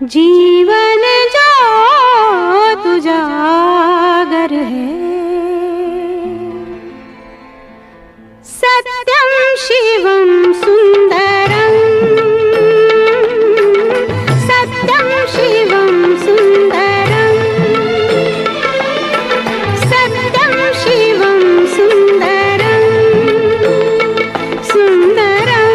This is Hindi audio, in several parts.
जीवन ज्योत उजागर है, सत्यम शिवम सुंदरम, सत्यम शिवम सुंदरम, सत्यम शिवम सुंदरम, सुंदरम।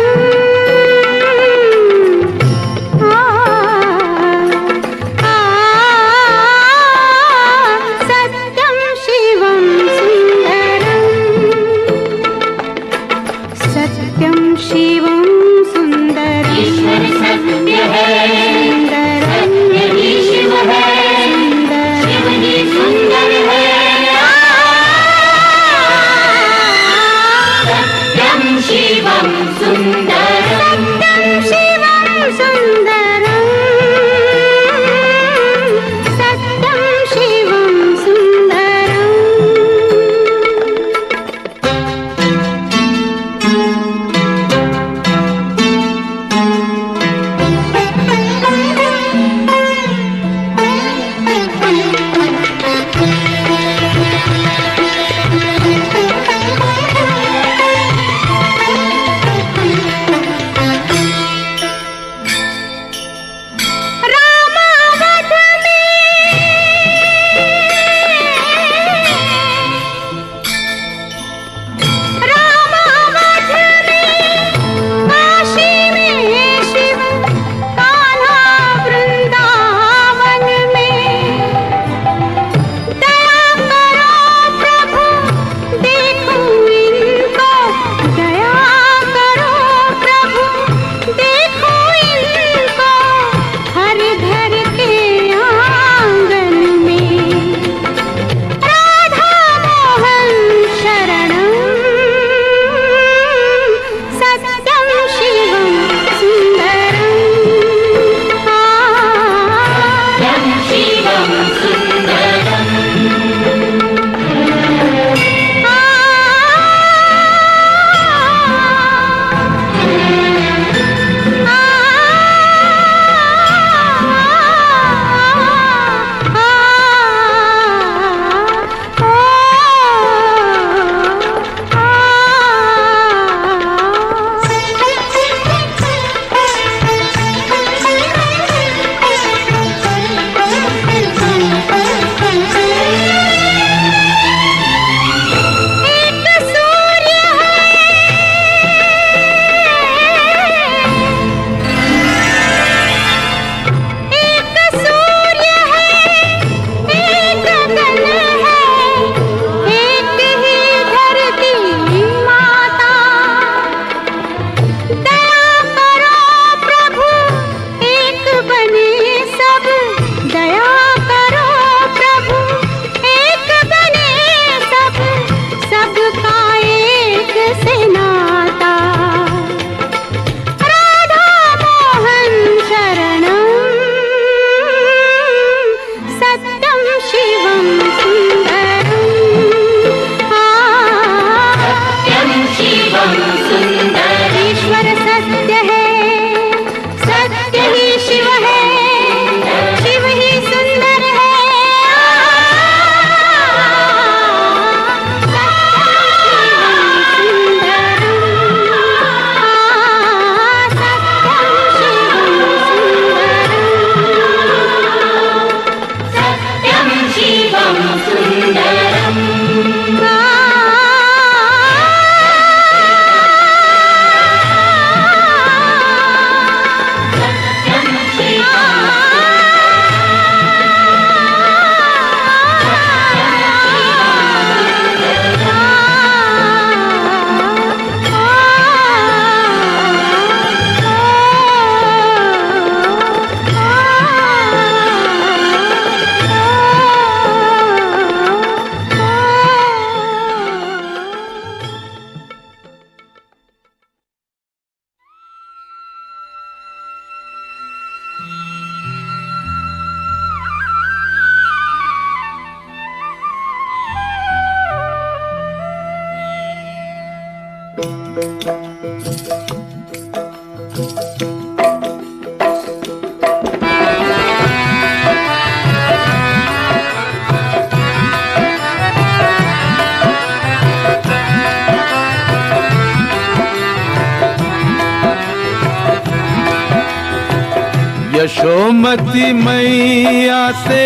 यशोमती मैया से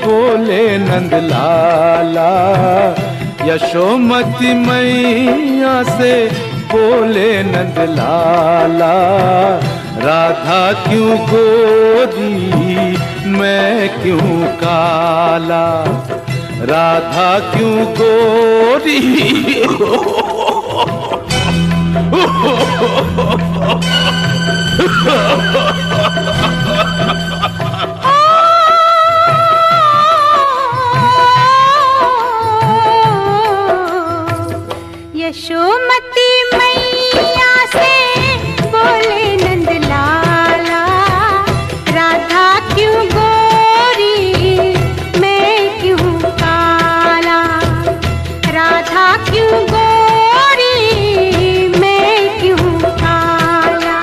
बोले नंद लाला, यशोमती मैया से बोले नंद लाला, राधा क्यों गोरी मैं क्यों काला, राधा क्यों गोरी यशोमती मैया से बोले नंद लाला, राधा क्यों गोरी मैं क्यों काला, राधा क्यों गोरी मैं क्यों काला।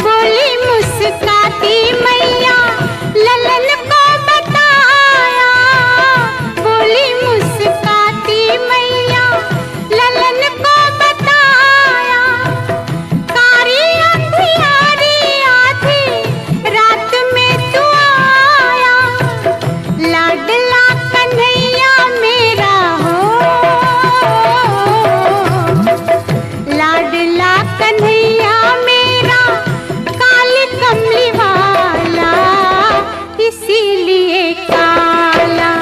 बोली मुस्काती मैया ललन को बताया, बोली मुस्काती मैया ललन को बताया, कारी अंधियारी आधी रात में तू आया, लाडला कन्हैया मेरा हो, लाडला कन्हैया मेरा काली कमली वाला इसीलिए काला।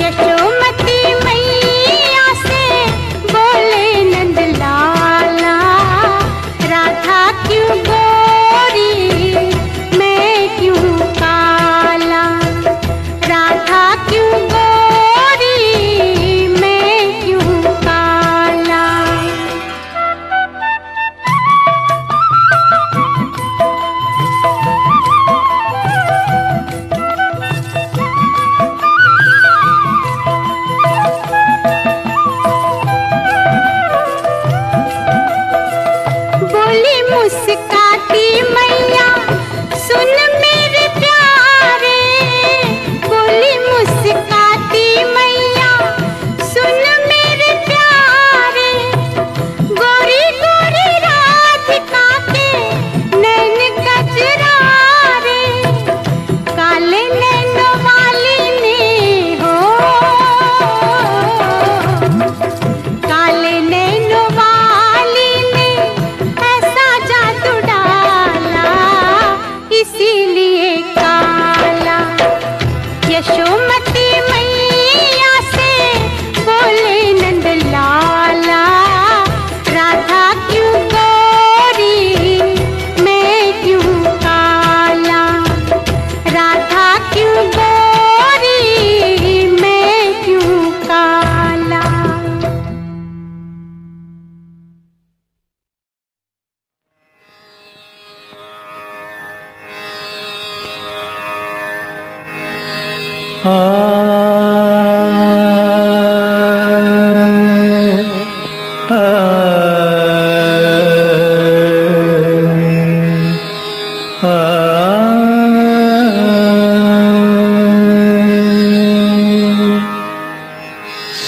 यशोमती मैया से बोले नंद लाला, राधा क्यों गोरी मैं क्यों काला, राधा क्यों गोरी मैं क्यों काला। बोली मुस्काती मैया सुन मेरे प्यारे, बोली मुस्काती मैया सुन मेरे प्यारे, गोरी गोरी राधिका के नैन गजरारे, काले नैनों वाली ने हो, काले नैनों वाली ने ऐसा जादू डाला इसीलिए काला। यशोमती मैया से बोले नंद लाला, राधा क्यों गोरी मैं क्यों काला, राधा क्यों गोरी मैं क्यों काला। आ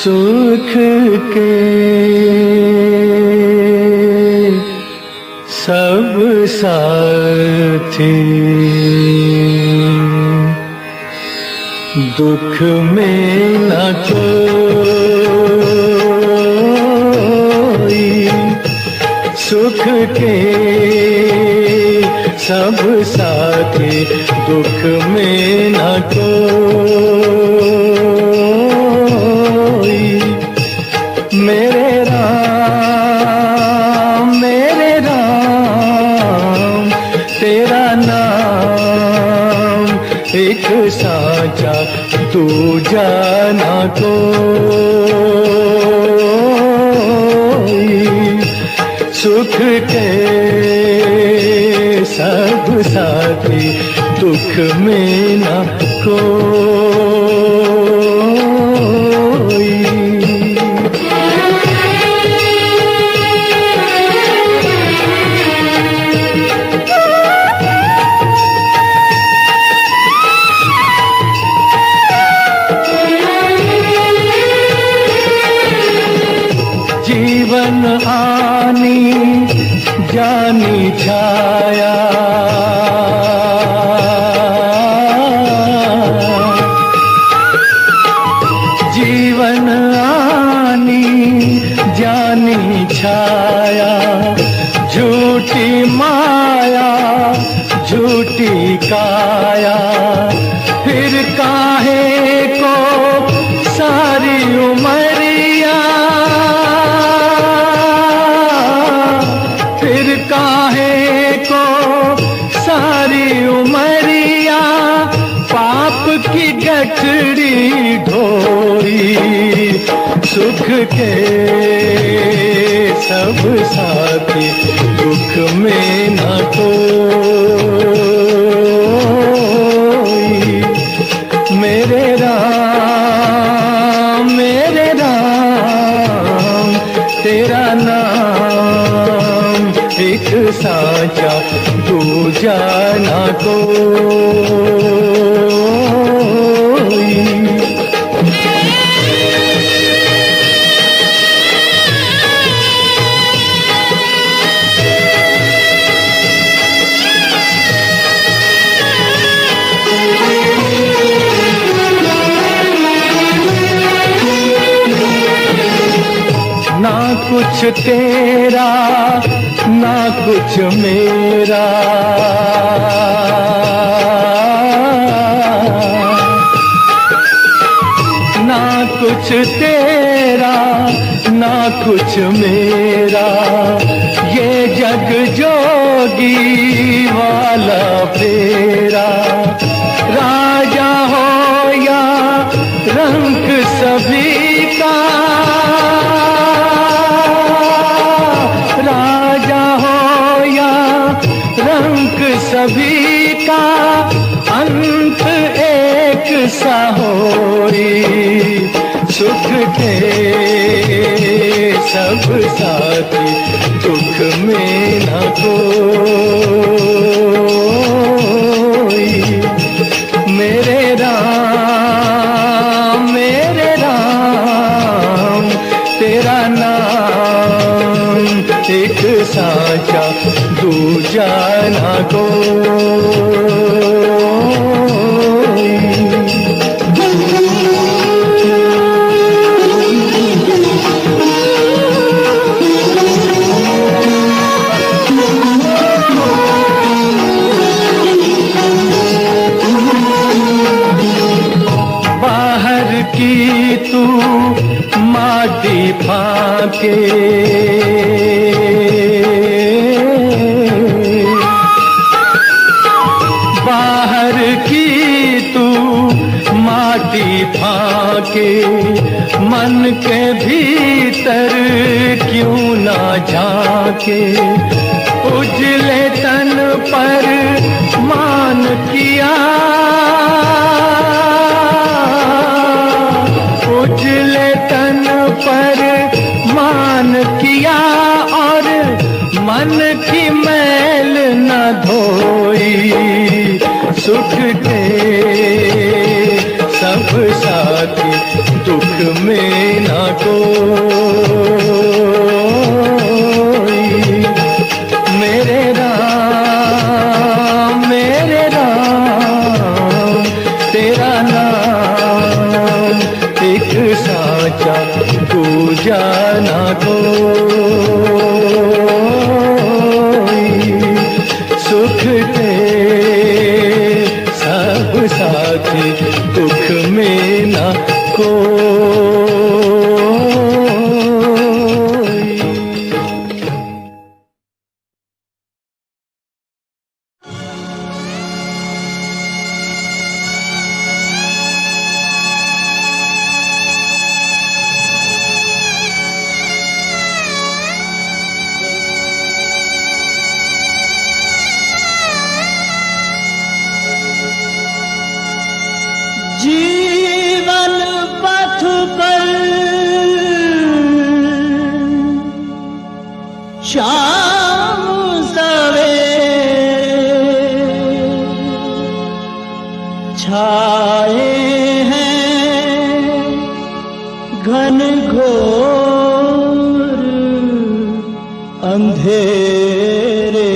सुख के सब साथी दुख में न कोई, सुख के सब साथी दुख में न कोई, मेरे राम तेरा नाम एक साचा तू जाना कोई, सुख के सब साथी दुख में न कोई। जीवन आनी जानी छाया, काहे को सारी उमरिया, फिर काहे को सारी उमरिया, पाप की गठड़ी ढोई, सुख के सब साथी दुख में न कोई। मेरे राम तेरा नाम एक साचा दूजा ना कोई। ना कुछ तेरा ना कुछ मेरा, ना कुछ तेरा ना कुछ मेरा, ये जग जोगी वाला फेरा। राजा हो या रंग सभी का, राजा हो या रंग सभी का, अंत एक सा होई। सुख के सब साथी दुख में न कोई। मेरे राम तेरा नाम एक साचा दूजा ना कोई। बाहर की तू माटी फाके, बाहर की तू माटी फाके, मन के भीतर क्यों ना झांके। उजले तन पर मान किया, उजले तन पर मान किया, और मन की मैल न धोई। सुख के सब साथी दुख में न कोई। मेरे राम तेरा नाम एक साचा दूजा ना कोई। सुख के सब साथी दुख में ना कोई। जीवन पथ पर शाम सवेरे छाए हैं घन घोर अंधेरे।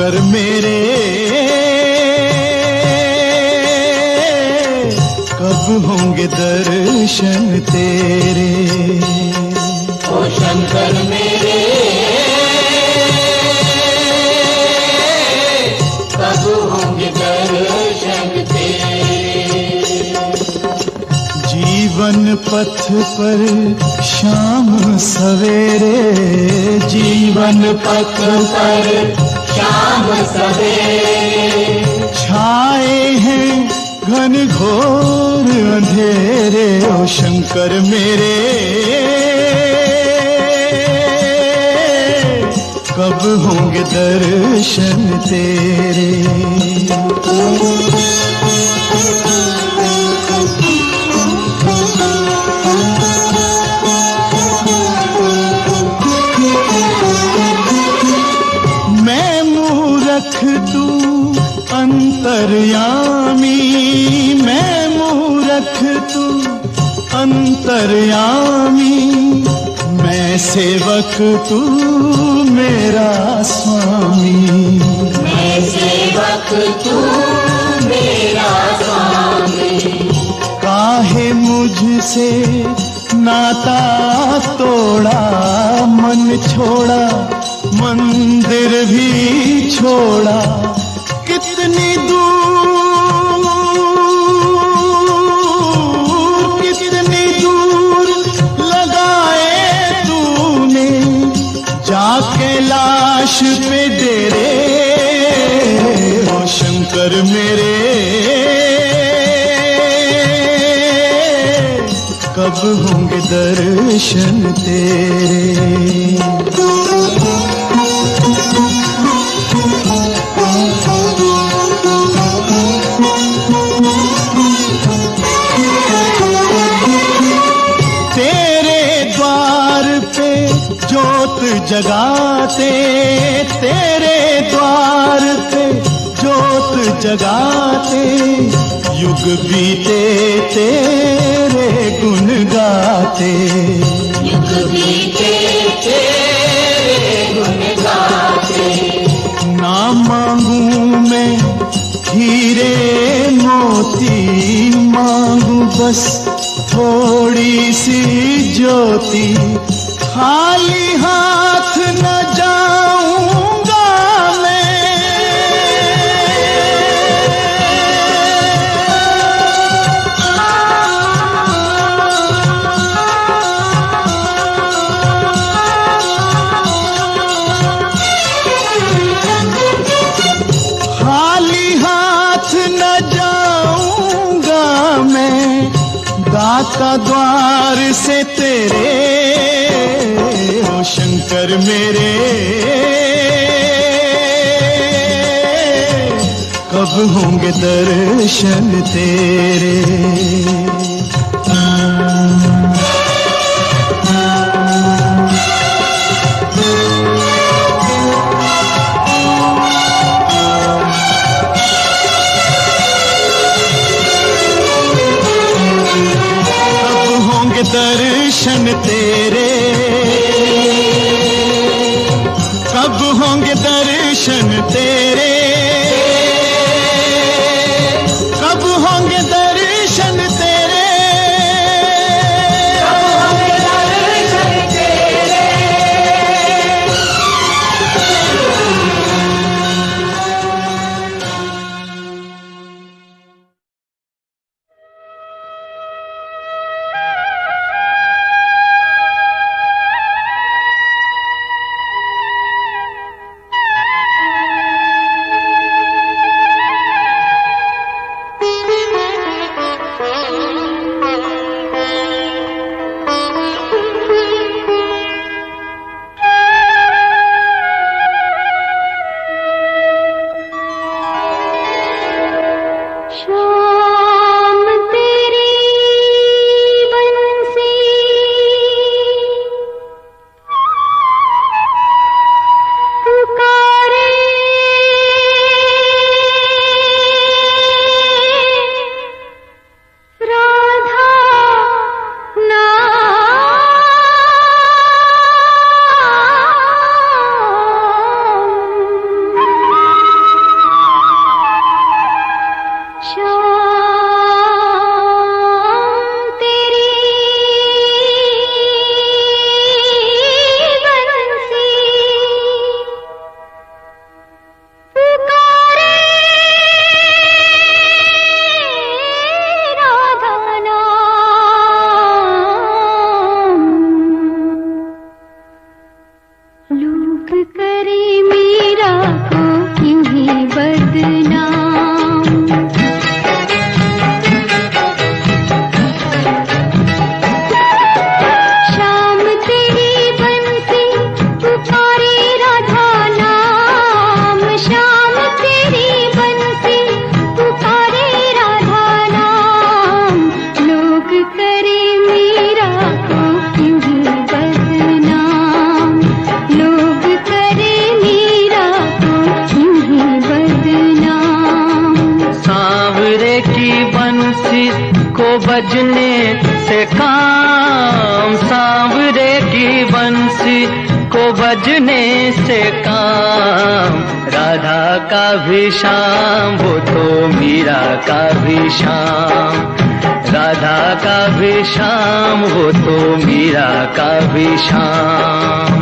शंकर मेरे कब होंगे दर्शन तेरे। ओ शंकर मेरे कब होंगे दर्शन तेरे। जीवन पथ पर शाम सवेरे, जीवन पथ पर शाम सवेरे छाए हैं घन घोर अंधेरे। ओ शंकर मेरे कब होंगे दर्शन तेरे। मैं मूरख तू अंतर्यामी, मैं मूरख तू अंतर्यामी, मैं सेवक तू मेरा स्वामी। मैं सेवक तू मेरा स्वामी। काहे मुझसे नाता तोड़ा, मन छोड़ा मंदिर भी छोड़ा। कितनी दूर, कितनी दूर लगाए तूने जाके लाश पे डेरे। ओ शंकर मेरे कब होंगे दर्शन तेरे। जोत जगाते, तेरे द्वार पे जोत जगाते, युग बीते तेरे गुण गाते। युग बीते तेरे गुण गाते। ना मांगू मैं हीरे मोती, मांगू बस थोड़ी सी ज्योति। खाली हाथ न जाऊंगा मैं, खाली हाथ न जाऊंगा मैं दाता द्वार से तेरे। ओ शंकर मेरे कब होंगे दर्शन तेरे। दर्शन तेरे कब होंगे दर्शन तेरे। कब होंगे दर्शन तेरे। कब होंगे दर्शन तेरे। बंसी को बजने से काम, सांवरे की बंसी को बजने से काम, राधा का भी शाम वो तो मीरा का भी शाम, राधा का भी शाम वो तो मीरा का भी शाम।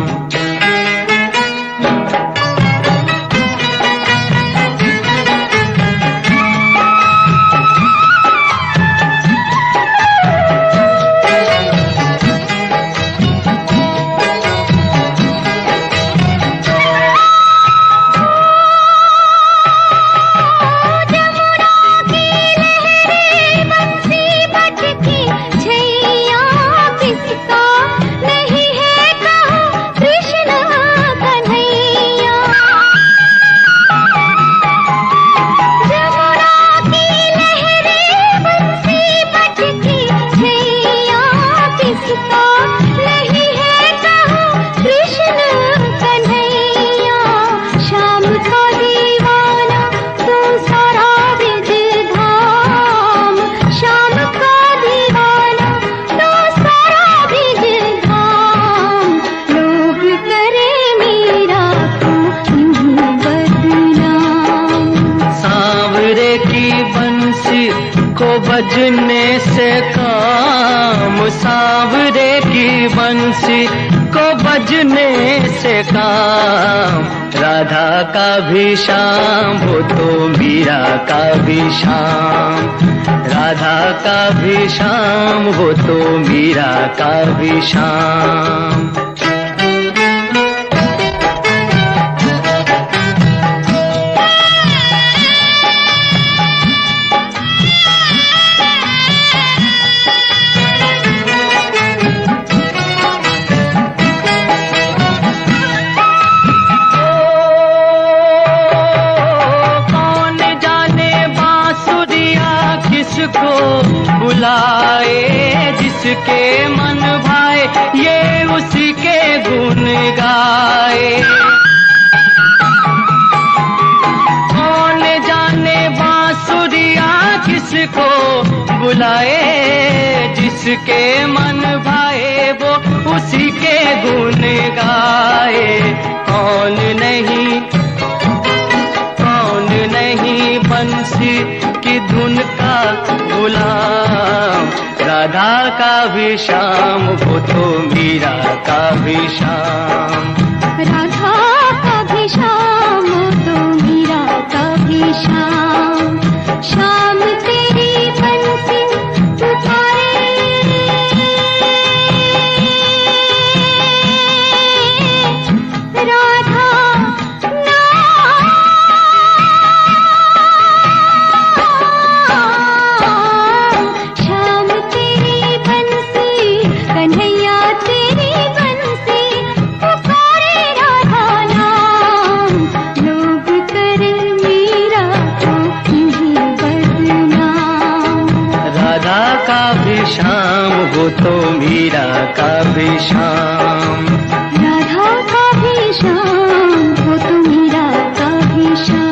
बजने से काम, सांवरे की बंसी को बजने से काम, राधा का भी शाम वो तो मीरा का भी शाम, राधा का भी शाम वो तो मीरा का भी शाम। बुलाए जिसके मन भाए ये उसी के गुण गाए, कौन जाने बांसुरिया किसको बुलाए, जिसके मन भाए वो उसी के गुण गाए। कौन नहीं बंसी की धुन का गुलाम, राधा का भी शाम वो तो मीरा का भी शाम, राधा का भी शाम वो तो मीरा का भी शाम। शाम तेरी बंसी पुकारे, राधा शाम वो तो मीरा का भी शाम, राधा का भी शाम वो तो मीरा का भी शाम।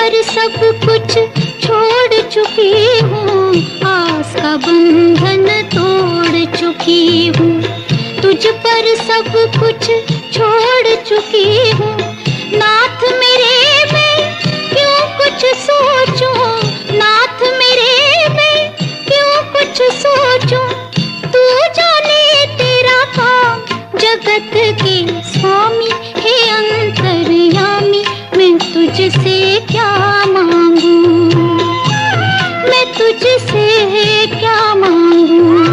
पर सब कुछ छोड़ चुकी हूँ, आस का बंधन तोड़ चुकी हूँ। तुझ पर सब कुछ छोड़ चुकी हूँ, नाथ मेरे मैं क्यों कुछ सोचूं, नाथ मेरे मैं क्यों कुछ सोचूं। तू जाने तेरा काम जगत के स्वामी हे अंतर्यामी, मैं तुझसे क्या मांगूं, मैं तुझसे क्या मांगूं।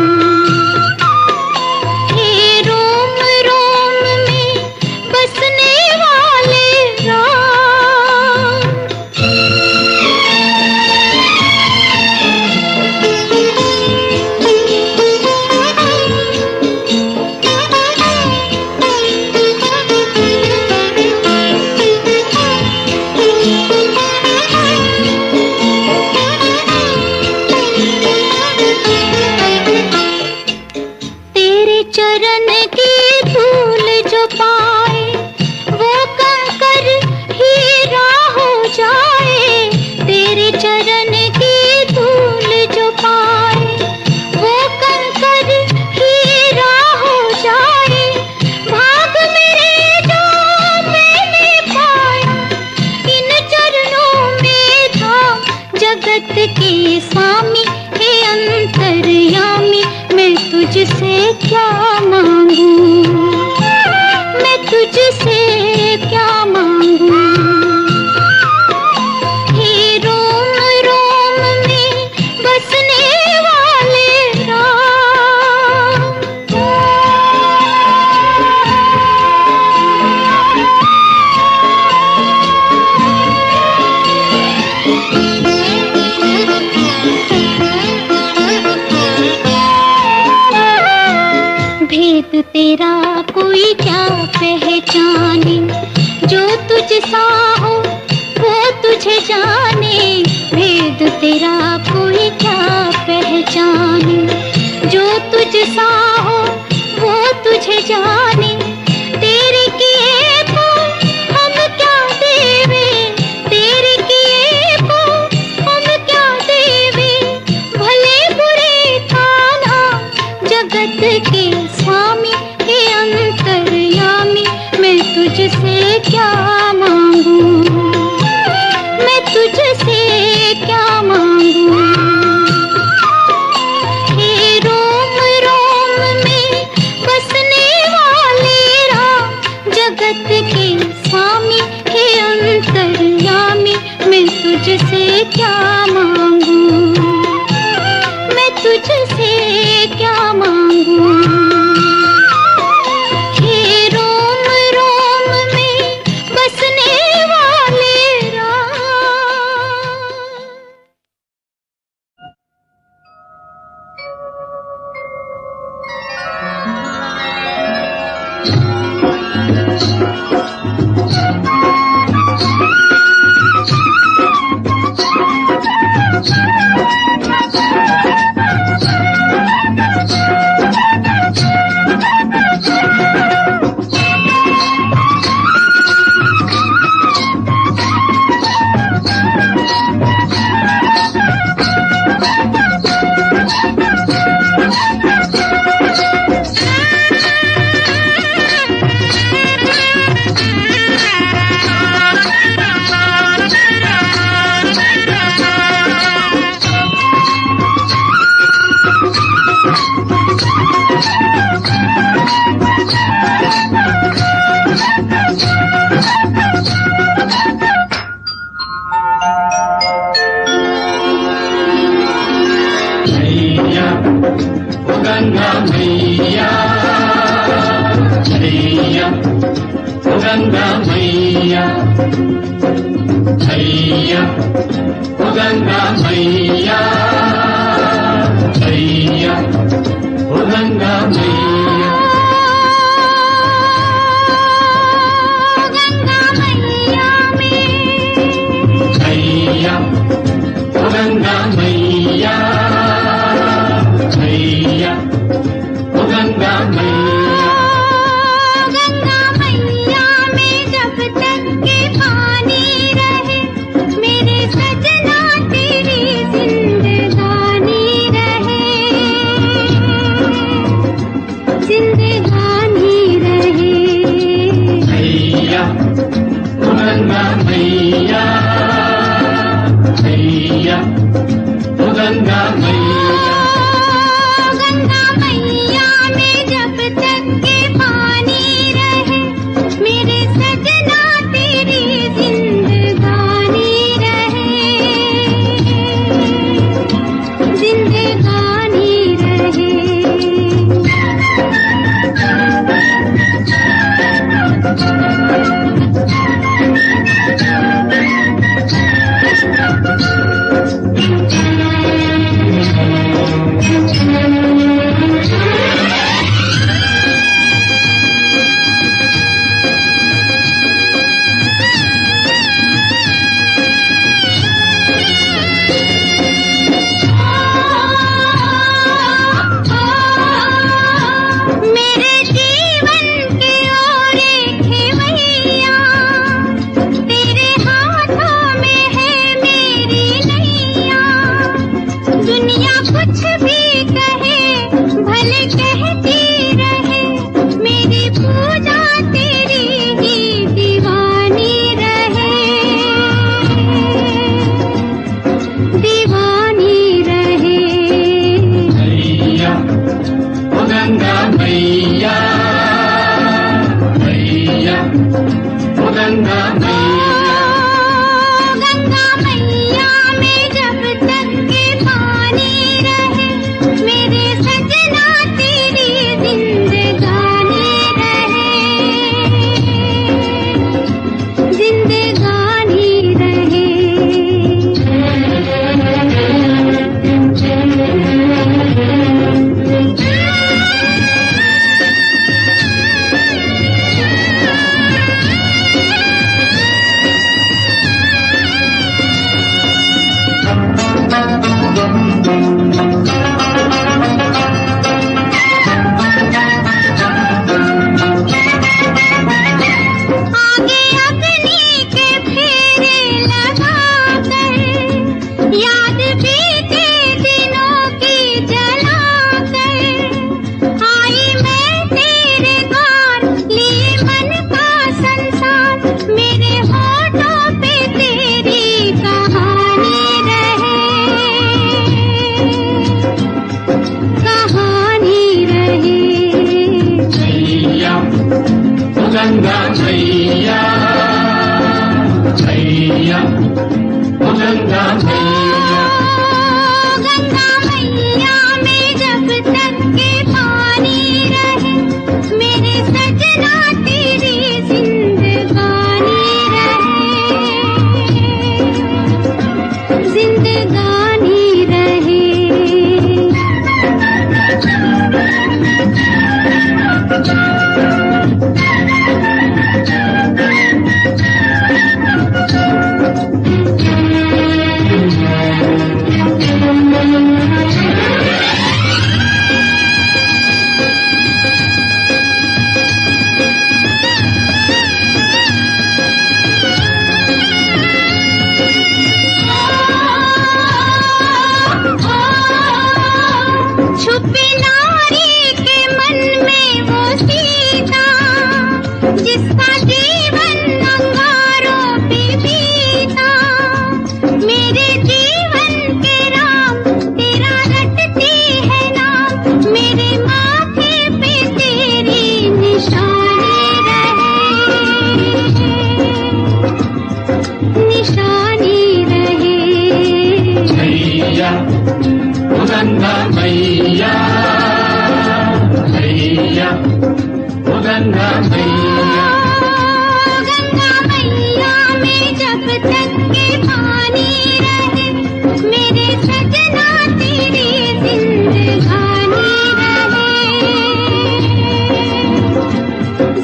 हे रोम रोम में बसने वाले राम, तेरे चरण की धूल जो पाए वो कंकर हीरा हो जाए। तेरे चरण की धूल जो पाए वो कंकर हीरा हो जाए। भाग मेरे जो मैंने पाया इन चरणों में था जगत के स्वामी हे अंतर्यामी, मैं तुझसे क्या मांगूं, मैं तुझसे क्या मांगूं। हे रोम रोम में बसने वाले राम, भेद तेरा कोई क्या पहचाने, जो तुझ सा हो वो तुझे जाने। भेद तेरा कोई क्या पहचाने, जो तुझ सा हो वो तुझे जाने। तेरे किए को हम क्या देवे, तेरे किए को हम क्या देवे। भले बुरे थाना जगत के स्वामी हे अंतर्यामी, मैं तुझसे क्या मांगूं, मैं तुझसे क्या मांगूं। हे रोम रोम में बसने वाले राम, जगत के स्वामी हे अंतर्यामी, मैं तुझसे क्या मांगूं, मैं तुझसे क्या मांगूं। हे रोम रोम में बसने वाले राम। गंगा मैया, मैया ओ गंगा मैया, मैया ओ गंगा मैया, मैया ओ गंगा मैया। मैया ओ गंगा मैया, मैया ओ गंगा मैया। गंगा मैया में जब तक के पानी रहे, मेरे गंगा मैया छैया ओ गंगा मैया गंगा मैया में जब तक के पानी रहे मेरे सजना तेरी जिंदगानी रहे छुपी नारी के मन में वो सीता जिसका जीवन अंगारों पे बीता मेरे जीवन के राम तेरा रटती है नाम मेरे माथे पे तेरी निशानी रहे छैया ओ गंगा मैया छैया ओ गंगा मैया गंगा मैया में जब तक के पानी रहे मेरे सजना तेरी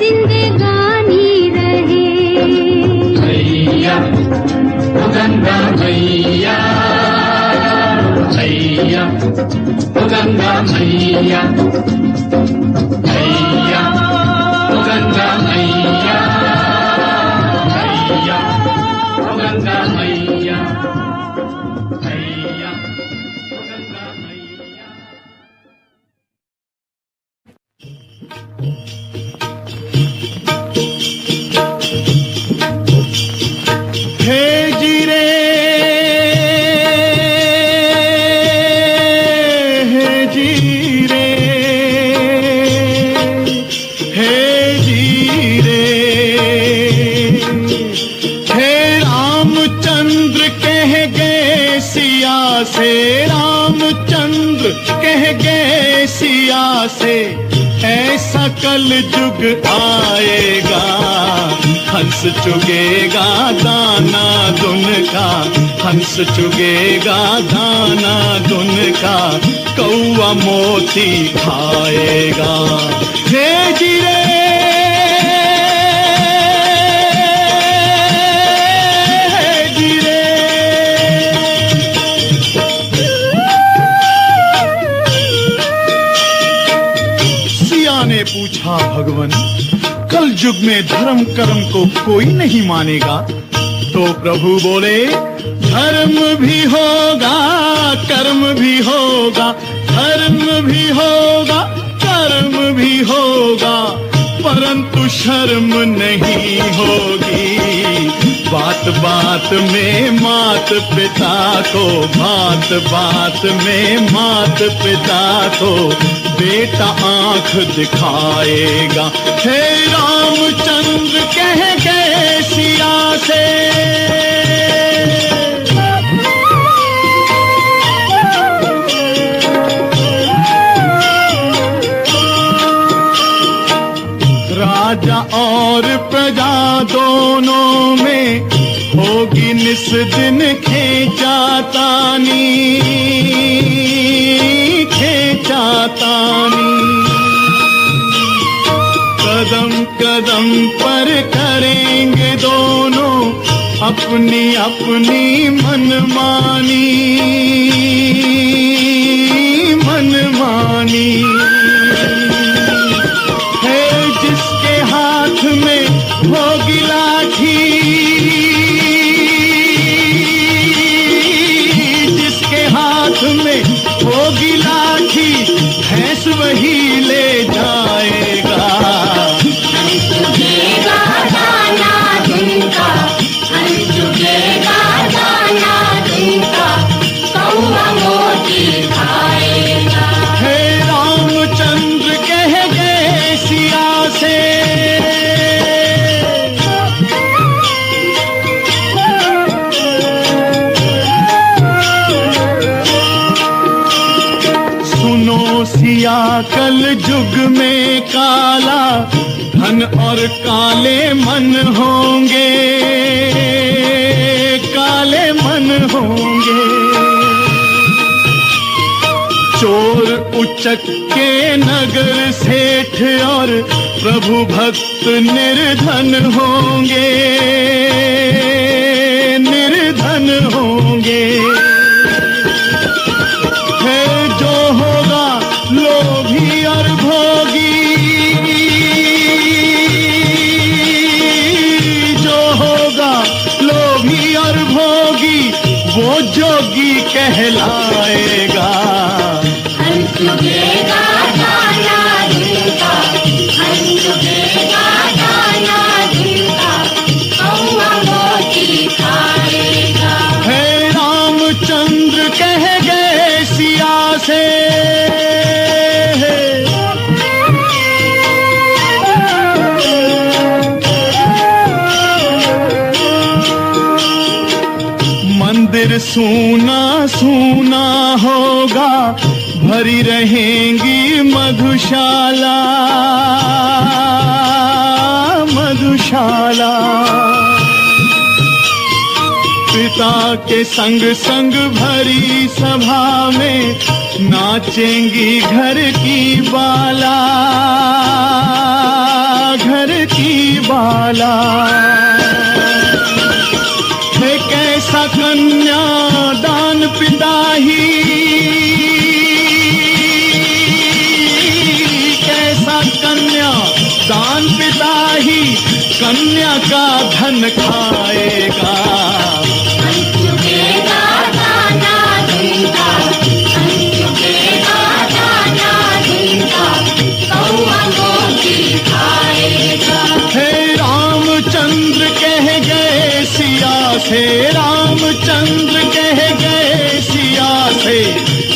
जिंदगानी रहे छैया ओ गंगा मैया छैया ओ गंगा मैया छैया ओ गंगा मैया छैया ओ गंगा मैया छैया ओ गंगा मैया हे जीरे हे जीरे हे जीरे हे रामचंद्र कह गए सिया से रामचंद्र कह गए सिया से ऐसा कल जुग आएगा हंस चुगेगा दाना दुन का हंस चुगेगा दाना दुन का कौआ मोती खाएगा हे जीरे हे जीरे सिया ने पूछा भगवन कल युग में धर्म कर्म को कोई नहीं मानेगा तो प्रभु बोले धर्म भी होगा कर्म भी होगा धर्म भी होगा कर्म भी होगा परंतु शर्म नहीं होगी बात बात में मात पिता को बात बात में मात पिता को बेटा आंख दिखाएगा हे रामचंद्र कह गए सिया से राजा और प्रजा दोनों में होगी निस दिन खेचातानी कदम कदम पर करेंगे दोनों अपनी अपनी मनमानी है जिसके हाथ में होगी लाठी जिसके हाथ में होगी लाठी भैंस वही ले जाएगा हे राम कल युग में काला धन और काले मन होंगे, काले मन होंगे। चोर उचक के नगर सेठ और प्रभु भक्त निर्धन होंगे, निर्धन होंगे। है जो होगा लोभी और भोगी, जो होगा लोभी और भोगी वो जोगी कहलाएगा। चुगेगा दाना दूंगा, चुगेगा दाना दूंगा, कौआ मोती खाएगा। हे रामचंद्र कह गए सिया से, मंदिर सूना सूना होगा, भरी रहेंगी मधुशाला, मधुशाला। पिता के संग संग भरी सभा में नाचेंगी घर की बाला, घर की बाला। है कैसा कन्या दान पिता ही, कन्या दान पिता ही कन्या का धन खाएगा। चुगेगा दाना दूंगा, चुगेगा दाना दूंगा, कौआ मोती खाएगा। हे रामचंद्र कह गए सिया से, रामचंद्र कह गए सिया से,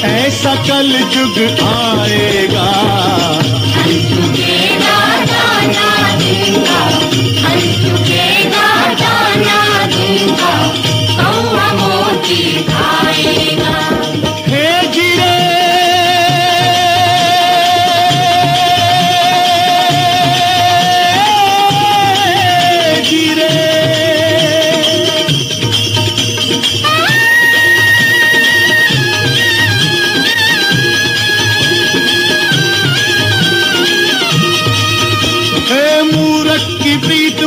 ऐसा कल युग आएगा। चुगेगा दाना दूंगा, चुगेगा दाना दूंगा, कौआ मोती खाएगा। हे गिरे गिरे,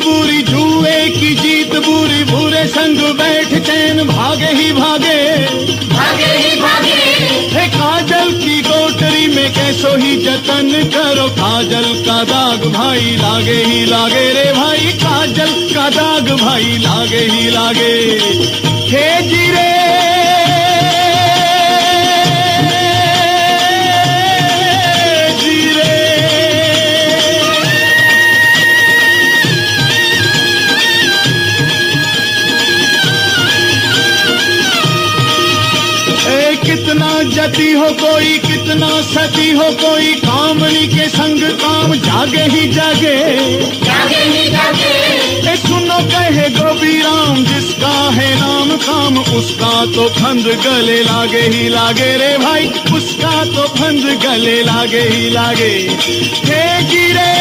बुरी जुए की जीत बुरी, भूरे संग बैठ चैन भागे ही भागे, भागे ही भागे। हे काजल की कोठरी में कैसो ही जतन करो, काजल का दाग भाई लागे ही लागे रे भाई, काजल का दाग भाई लागे ही लागे। हे जीरे कितना जती हो कोई, कितना सती हो कोई, कामनी के संग काम जागे ही जागे, जागे ही जागे। ए सुनो कहे गोपी राम, जिसका है नाम काम उसका तो फंद गले लागे ही लागे रे भाई, उसका तो फंद गले लागे ही लागे। हे गिरे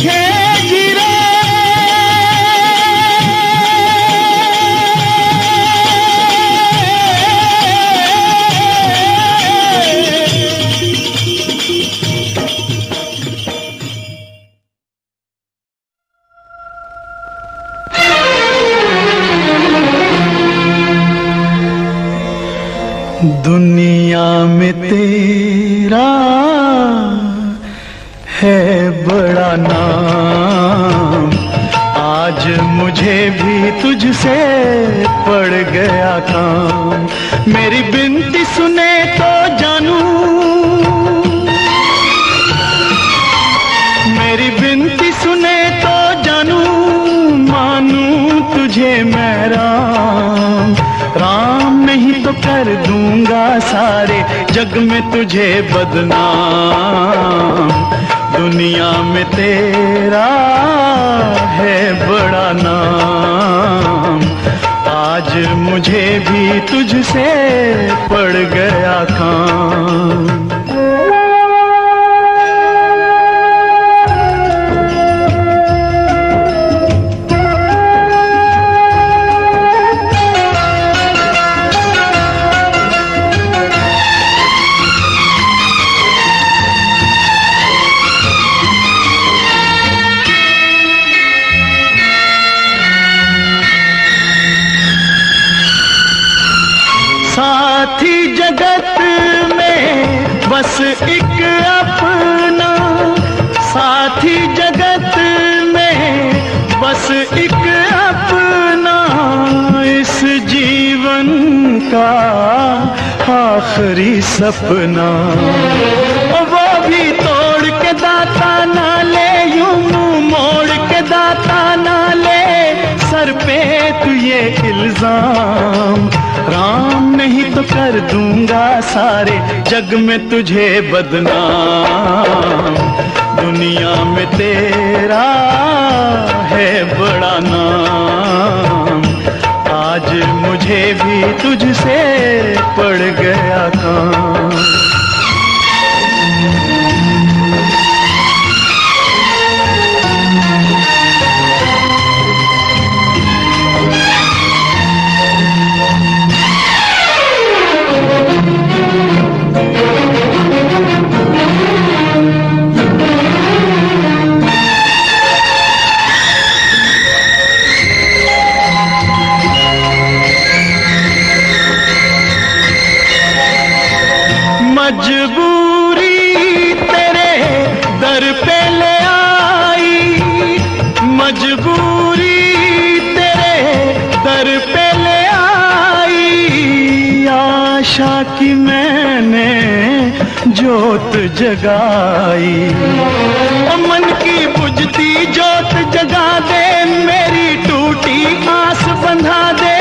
हे गिरे दुनिया में तेरा है बड़ा नाम, आज मुझे भी तुझसे पड़ गया काम। मेरी बिनती सुने तो जानू, मेरी बिनती सुने तो जानू, मानू तुझे मैं राम। राम नहीं तो कर दूंगा सारे जग में तुझे बदनाम। दुनिया में तेरा है बड़ा नाम, आज मुझे भी तुझसे पड़ गया काम। साथी जगत में बस एक अपना, साथी जगत में बस एक अपना, इस जीवन का आखिरी सपना। वो भी तोड़ के दाता ना ले, यूं मुंह मोड़ के दाता ना ले, सर पे तू ये इल्जाम। राम नहीं तो कर दूंगा सारे जग में तुझे बदनाम। दुनिया में तेरा है बड़ा नाम, आज मुझे भी तुझसे पड़ गया काम। मजबूरी तेरे दर पे ले आई, मजबूरी तेरे दर पे ले आई। आशा की मैंने जोत जगाई, मन की बुझती जोत जगा दे, मेरी टूटी आस बंधा दे।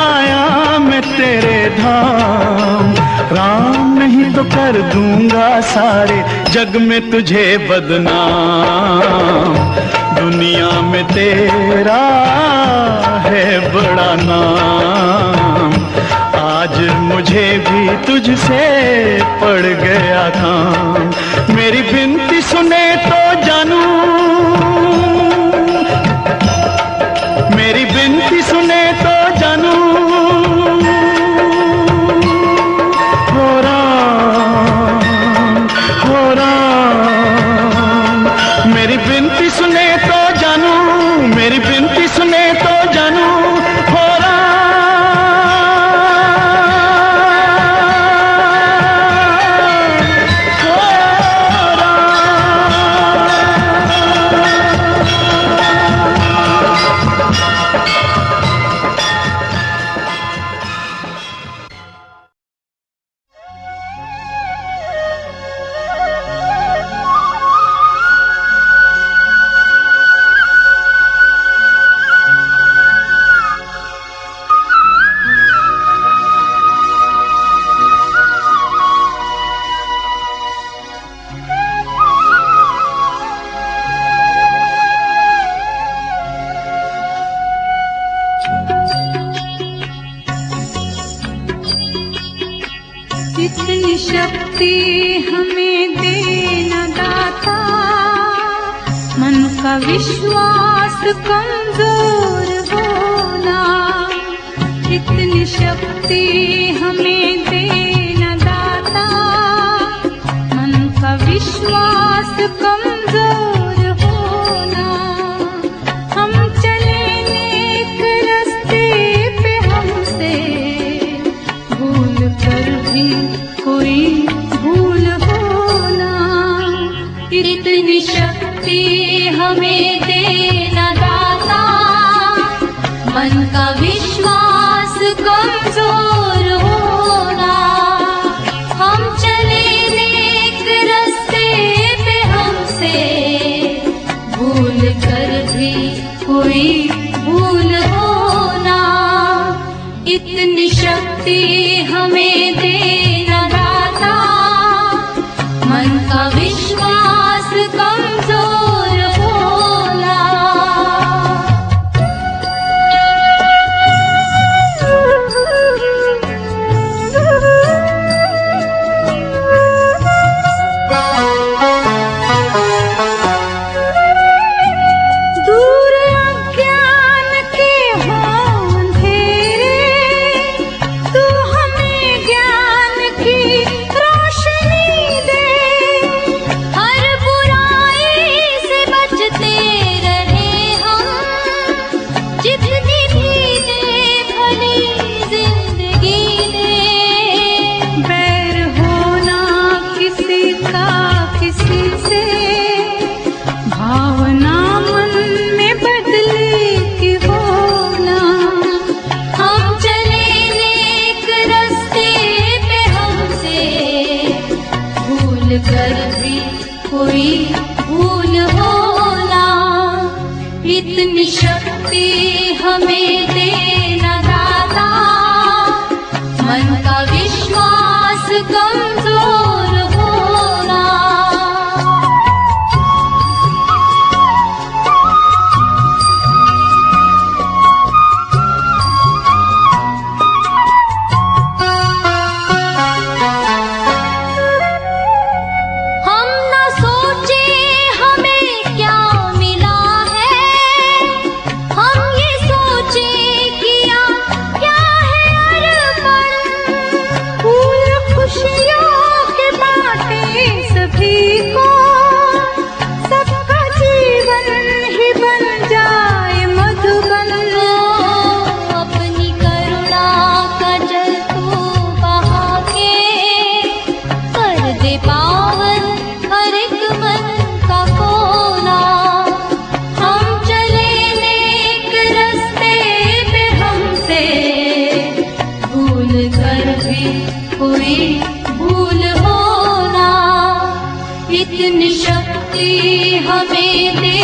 आया मैं तेरे धाम, राम नहीं तो कर दूंगा सारे जग में तुझे बदनाम। दुनिया में तेरा है बड़ा नाम, आज मुझे भी तुझसे पड़ गया काम। मेरी विनती सुने तो जानू, मेरी विनती सुने तो जानू। मेरी विनती सुने तो जानू, मेरी विनती सुने तो जानू। हो इतनी शक्ति हमें देना दाता, मन का विश्वास कमजोर होना। इतनी शक्ति हमें देना दाता, मन का विश्वास कमजोर होना। हम चले नेक रास्ते पे, हमसे भूल कर भी कोई भूल होना। इतनी शक्ति हमें देना दाता, मन का विश्वास कमजोर होना। हम चले नेक रास्ते पे, हमसे भूल कर भी कोई भूल होना। इतनी शक्ति हमें देना दाता, मन का विश्वास कमजोर होना। किसी से भावना मन में बदले की होना। हम चले नेक रास्ते पे हमसे भूल कर भी कोई भूल होना। इतनी शक्ति हमें देना दाता, मन का विश्वास कमजोर होना। हम न सोचे हमें क्या मिला है, हम ये सोचे किया क्या है अर्पण। फूल खुशियों के बांटे सभी को, सबका जीवन ही बन जाए मधुबन। अपनी करुणा का जल तू बहा के कर दे पावन हर एक मन का कोना। हम चले नेक रास्ते पे हमसे भूल कर भी कोई भूल होना। इतनी शक्ति हमें दे